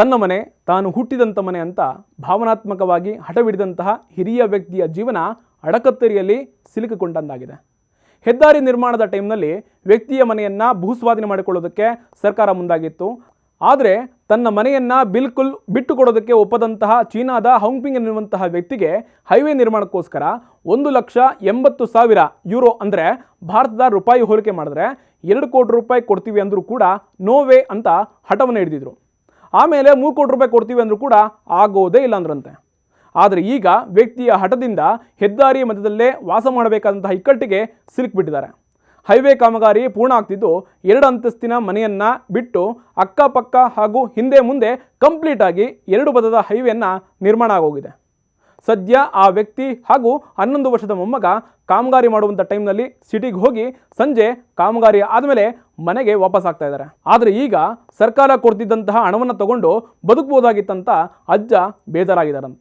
ತನ್ನ ಮನೆ ತಾನು ಹುಟ್ಟಿದಂಥ ಮನೆ ಅಂತ ಭಾವನಾತ್ಮಕವಾಗಿ ಹಠವಿಡಿದಂತಹ ಹಿರಿಯ ವ್ಯಕ್ತಿಯ ಜೀವನ ಅಡಕತ್ತರಿಯಲ್ಲಿ ಸಿಲುಕಿಕೊಂಡಂತಾಗಿದೆ. ಹೆದ್ದಾರಿ ನಿರ್ಮಾಣದ ಟೈಮ್ನಲ್ಲಿ ವ್ಯಕ್ತಿಯ ಮನೆಯನ್ನು ಭೂಸ್ವಾಧೀನ ಮಾಡಿಕೊಳ್ಳೋದಕ್ಕೆ ಸರ್ಕಾರ ಮುಂದಾಗಿತ್ತು. ಆದರೆ ತನ್ನ ಮನೆಯನ್ನು ಬಿಲ್ಕುಲ್ ಬಿಟ್ಟು ಕೊಡೋದಕ್ಕೆ ಒಪ್ಪದಂತಹ ಚೀನಾದ ಹಾಂಗ್ಪಿಂಗ್ ಎನ್ನುವಂತಹ ವ್ಯಕ್ತಿಗೆ ಹೈವೇ ನಿರ್ಮಾಣಕ್ಕೋಸ್ಕರ 1,80,000 ಯೂರೋ ಅಂದರೆ ಭಾರತದ ರೂಪಾಯಿ ಹೋಲಿಕೆ ಮಾಡಿದ್ರೆ 2 ಕೋಟಿ ರೂಪಾಯಿ ಕೊಡ್ತೀವಿ ಅಂದರೂ ಕೂಡ ನೋವೇ ಅಂತ ಹಠವನ್ನು ಹಿಡಿದಿದ್ರು. ಆಮೇಲೆ 3 ಕೋಟಿ ರೂಪಾಯಿ ಕೊಡ್ತೀವಿ ಅಂದರೂ ಕೂಡ ಆಗೋದೇ ಇಲ್ಲ ಅಂದ್ರಂತೆ. ಆದರೆ ಈಗ ವ್ಯಕ್ತಿಯ ಹಠದಿಂದ ಹೆದ್ದಾರಿಯ ಮಧ್ಯದಲ್ಲೇ ವಾಸ ಮಾಡಬೇಕಾದಂತಹ ಇಕ್ಕಟ್ಟಿಗೆ ಸಿಲುಕಿಬಿಟ್ಟಿದ್ದಾರೆ. ಹೈವೇ ಕಾಮಗಾರಿ ಪೂರ್ಣ ಆಗ್ತಿದ್ದು 2 ಅಂತಸ್ತಿನ ಮನೆಯನ್ನು ಬಿಟ್ಟು ಅಕ್ಕಪಕ್ಕ ಹಾಗೂ ಹಿಂದೆ ಮುಂದೆ ಕಂಪ್ಲೀಟ್ ಆಗಿ 2 ಪಥದ ಹೈವೇಯನ್ನು ನಿರ್ಮಾಣ ಆಗೋಗಿದೆ. ಸದ್ಯ ಆ ವ್ಯಕ್ತಿ ಹಾಗೂ 11 ವರ್ಷದ ಮೊಮ್ಮಗ ಕಾಮಗಾರಿ ಮಾಡುವಂಥ ಟೈಮ್ನಲ್ಲಿ ಸಿಟಿಗೆ ಹೋಗಿ ಸಂಜೆ ಕಾಮಗಾರಿ ಆದಮೇಲೆ ಮನೆಗೆ ವಾಪಸ್ ಆಗ್ತಾ ಇದ್ದಾರೆ. ಆದರೆ ಈಗ ಸರ್ಕಾರ ಕೊಡ್ತಿದ್ದಂತಹ ಹಣವನ್ನು ತಗೊಂಡು ಬದುಕಬಹುದಾಗಿತ್ತಂತ ಅಜ್ಜ ಬೇಜಾರಾಗಿದ್ದಾರಂತೆ.